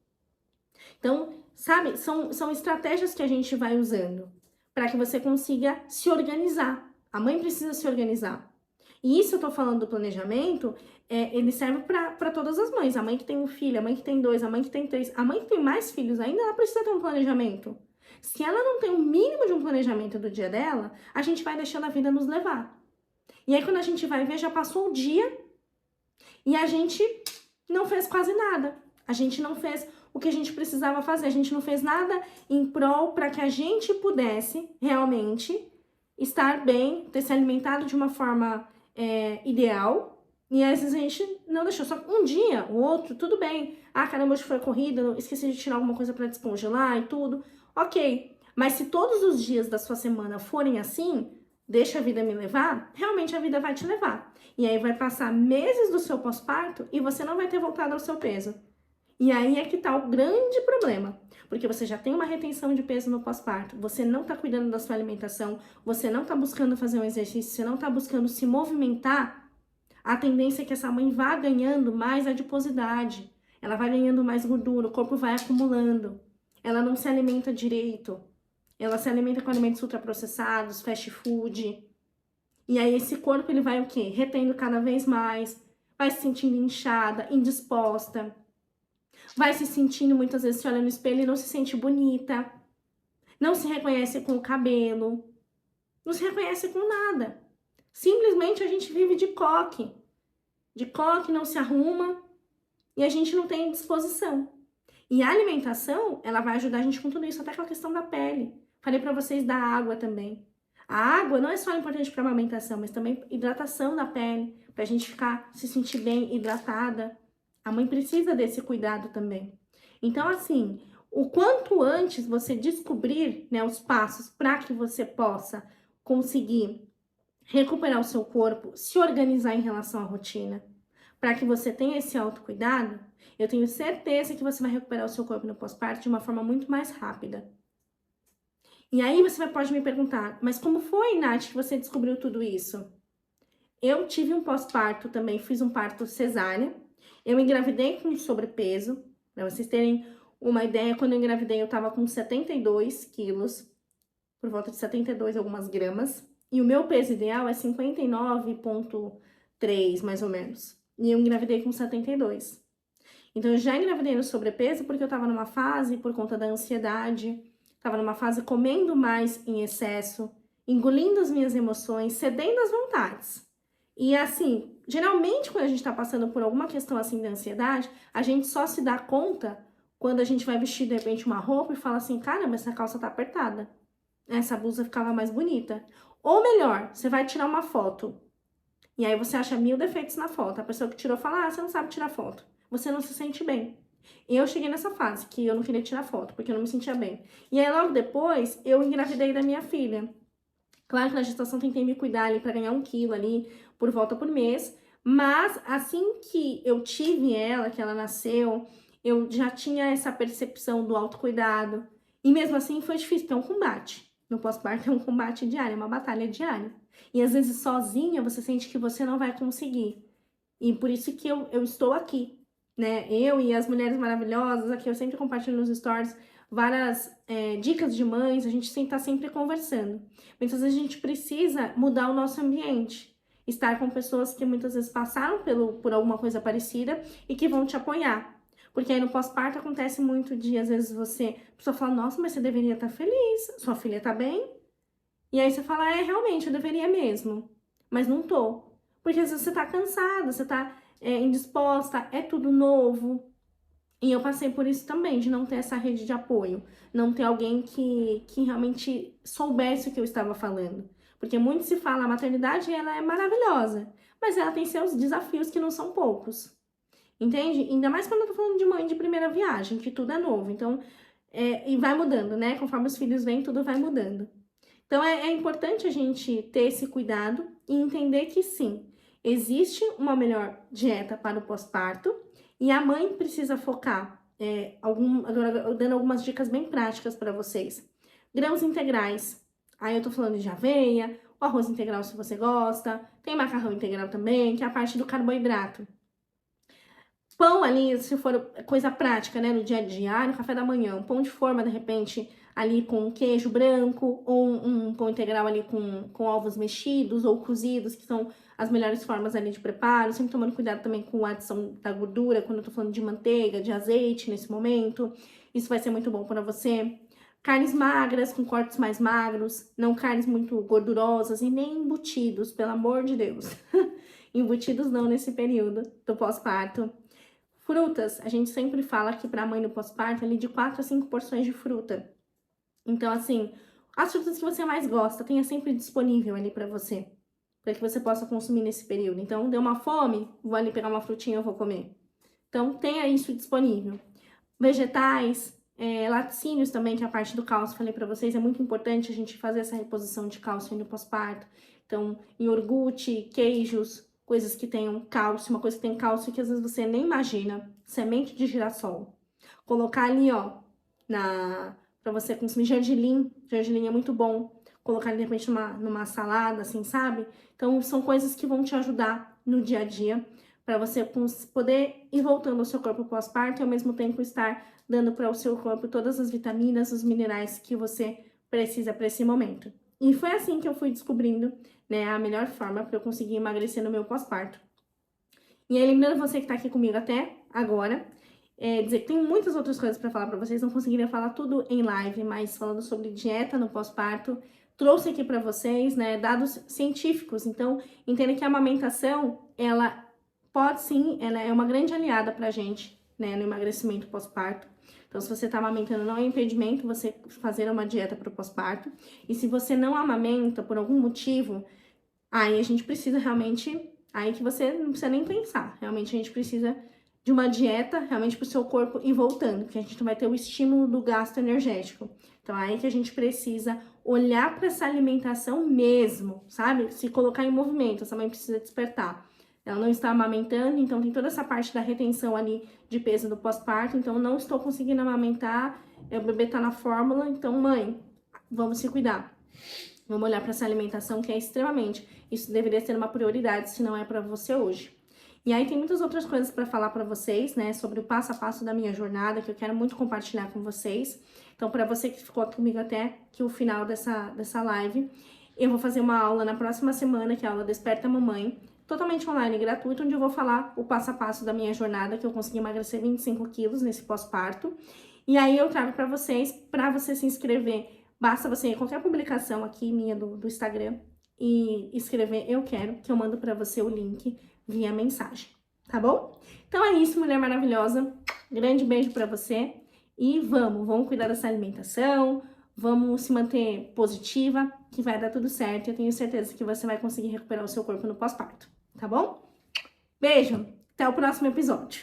Então, sabe, são estratégias que a gente vai usando para que você consiga se organizar. A mãe precisa se organizar. E isso eu tô falando do planejamento, ele serve para todas as mães. A mãe que tem um filho, a mãe que tem dois, a mãe que tem três, a mãe que tem mais filhos ainda, ela precisa ter um planejamento. Se ela não tem o mínimo de um planejamento do dia dela, a gente vai deixando a vida nos levar. E aí quando a gente vai ver, já passou o dia e a gente não fez quase nada. A gente não fez o que a gente precisava fazer, a gente não fez nada em prol para que a gente pudesse realmente estar bem, ter se alimentado de uma forma ideal, e às vezes a gente não deixou, só um dia, o outro, tudo bem. Ah, caramba, hoje foi corrida, esqueci de tirar alguma coisa para descongelar e tudo. Ok, mas se todos os dias da sua semana forem assim, deixa a vida me levar, realmente a vida vai te levar. E aí vai passar meses do seu pós-parto e você não vai ter voltado ao seu peso. E aí é que tá o grande problema, porque você já tem uma retenção de peso no pós-parto, você não tá cuidando da sua alimentação, você não tá buscando fazer um exercício, você não tá buscando se movimentar, a tendência é que essa mãe vá ganhando mais adiposidade, ela vai ganhando mais gordura, o corpo vai acumulando, ela não se alimenta direito, ela se alimenta com alimentos ultraprocessados, fast food, e aí esse corpo ele vai o quê? Retendo cada vez mais, vai se sentindo inchada, indisposta, vai se sentindo, muitas vezes, se olha no espelho e não se sente bonita. Não se reconhece com o cabelo. Não se reconhece com nada. Simplesmente a gente vive de coque. De coque, não se arruma. E a gente não tem disposição. E a alimentação, ela vai ajudar a gente com tudo isso. Até com a questão da pele. Falei pra vocês da água também. A água não é só importante para amamentação, mas também hidratação da pele. Pra gente ficar, se sentir bem hidratada. A mãe precisa desse cuidado também. Então, assim, o quanto antes você descobrir, né, os passos para que você possa conseguir recuperar o seu corpo, se organizar em relação à rotina, para que você tenha esse autocuidado, eu tenho certeza que você vai recuperar o seu corpo no pós-parto de uma forma muito mais rápida. E aí você pode me perguntar, mas como foi, Nath, que você descobriu tudo isso? Eu tive um pós-parto também, fiz um parto cesárea. Eu engravidei com sobrepeso, para vocês terem uma ideia, quando eu engravidei eu tava com 72 quilos, por volta de 72 algumas gramas, e o meu peso ideal é 59,3 mais ou menos, e eu engravidei com 72. Então eu já engravidei no sobrepeso porque eu tava numa fase, por conta da ansiedade, tava numa fase comendo mais em excesso, engolindo as minhas emoções, cedendo às vontades. E assim, geralmente quando a gente tá passando por alguma questão assim de ansiedade, a gente só se dá conta quando a gente vai vestir de repente uma roupa e fala assim, caramba, essa calça tá apertada, essa blusa ficava mais bonita. Ou melhor, você vai tirar uma foto e aí você acha 1000 defeitos na foto. A pessoa que tirou fala, ah, você não sabe tirar foto, você não se sente bem. E eu cheguei nessa fase que eu não queria tirar foto, porque eu não me sentia bem. E aí logo depois, eu engravidei da minha filha. Claro que na gestação tentei me cuidar ali pra ganhar 1 quilo ali, por volta por mês, Mas assim que eu tive ela, que ela nasceu, eu já tinha essa percepção do autocuidado. E mesmo assim foi difícil, porque é um combate. No pós-parto é um combate diário, é uma batalha diária. E às vezes sozinha você sente que você não vai conseguir. E por isso que eu estou aqui, né? Eu e as mulheres maravilhosas, aqui eu sempre compartilho nos stories várias dicas de mães, a gente tá sempre conversando. Muitas vezes a gente precisa mudar o nosso ambiente. Estar com pessoas que muitas vezes passaram por alguma coisa parecida e que vão te apoiar. Porque aí no pós-parto acontece muito de, às vezes, a pessoa fala, nossa, mas você deveria estar feliz, sua filha tá bem? E aí você fala, realmente, eu deveria mesmo, mas não tô. Porque às vezes você tá cansada, você tá indisposta, é tudo novo. E eu passei por isso também, de não ter essa rede de apoio, não ter alguém que realmente soubesse o que eu estava falando. Porque muito se fala, a maternidade ela é maravilhosa, mas ela tem seus desafios que não são poucos. Entende? Ainda mais quando eu tô falando de mãe de primeira viagem, que tudo é novo. Então, e vai mudando, né? Conforme os filhos vêm, tudo vai mudando. Então, é importante a gente ter esse cuidado e entender que sim, existe uma melhor dieta para o pós-parto e a mãe precisa focar, agora dando algumas dicas bem práticas para vocês. Grãos integrais, aí eu tô falando de aveia, o arroz integral se você gosta, tem macarrão integral também, que é a parte do carboidrato. Pão ali, se for coisa prática, né, no dia a dia, no café da manhã, um pão de forma, de repente, ali com queijo branco, ou um pão integral ali com ovos mexidos ou cozidos, que são as melhores formas ali de preparo, sempre tomando cuidado também com a adição da gordura, quando eu tô falando de manteiga, de azeite nesse momento, isso vai ser muito bom para você. Carnes magras, com cortes mais magros, não carnes muito gordurosas e nem embutidos, pelo amor de Deus. Embutidos não nesse período do pós-parto. Frutas, a gente sempre fala que para a mãe no pós-parto, ali de 4 a 5 porções de fruta. Então, assim, as frutas que você mais gosta, tenha sempre disponível ali para você que você possa consumir nesse período. Então, deu uma fome, vou ali pegar uma frutinha, eu vou comer. Então, tenha isso disponível. Vegetais, laticínios também, que é a parte do cálcio, falei para vocês, é muito importante a gente fazer essa reposição de cálcio no pós-parto. Então, iogurte, queijos, coisas que tenham cálcio, uma coisa que tem cálcio que às vezes você nem imagina, semente de girassol. Colocar ali, ó, pra você consumir gergelim é muito bom. Colocar ali, de repente, numa salada, assim, sabe? Então, são coisas que vão te ajudar no dia a dia, para você poder ir voltando ao seu corpo pós-parto e, ao mesmo tempo, estar dando para o seu corpo todas as vitaminas, os minerais que você precisa para esse momento. E foi assim que eu fui descobrindo, né, a melhor forma para eu conseguir emagrecer no meu pós-parto. E aí, lembrando você que tá aqui comigo até agora, dizer que tem muitas outras coisas para falar para vocês, não conseguiria falar tudo em live, mas falando sobre dieta no pós-parto, trouxe aqui para vocês, né, dados científicos. Então, entenda que a amamentação, ela pode sim, ela é uma grande aliada pra gente, né, no emagrecimento pós-parto. Então, se você tá amamentando, não é impedimento você fazer uma dieta pro pós-parto. E se você não amamenta por algum motivo, aí a gente precisa realmente, aí que você não precisa nem pensar. Realmente a gente precisa de uma dieta realmente pro seu corpo ir voltando, porque a gente não vai ter o estímulo do gasto energético. Então, aí que a gente precisa olhar para essa alimentação mesmo, sabe? Se colocar em movimento, essa mãe precisa despertar. Ela não está amamentando, então tem toda essa parte da retenção ali de peso do pós-parto, então não estou conseguindo amamentar, o bebê tá na fórmula, então mãe, vamos se cuidar. Vamos olhar para essa alimentação que é extremamente, isso deveria ser uma prioridade, se não é para você hoje. E aí tem muitas outras coisas para falar para vocês, né, sobre o passo a passo da minha jornada, que eu quero muito compartilhar com vocês. Então, para você que ficou comigo até que o final dessa live, eu vou fazer uma aula na próxima semana, que é a aula Desperta Mamãe, totalmente online e gratuito, onde eu vou falar o passo a passo da minha jornada, que eu consegui emagrecer 25 quilos nesse pós-parto. E aí eu trago para você se inscrever. Basta você ir em qualquer publicação aqui minha do Instagram e escrever eu quero, que eu mando para você o link via mensagem, tá bom? Então é isso, mulher maravilhosa. Grande beijo para você e vamos cuidar dessa alimentação, vamos se manter positiva, que vai dar tudo certo. Eu tenho certeza que você vai conseguir recuperar o seu corpo no pós-parto, tá bom? Beijo, até o próximo episódio.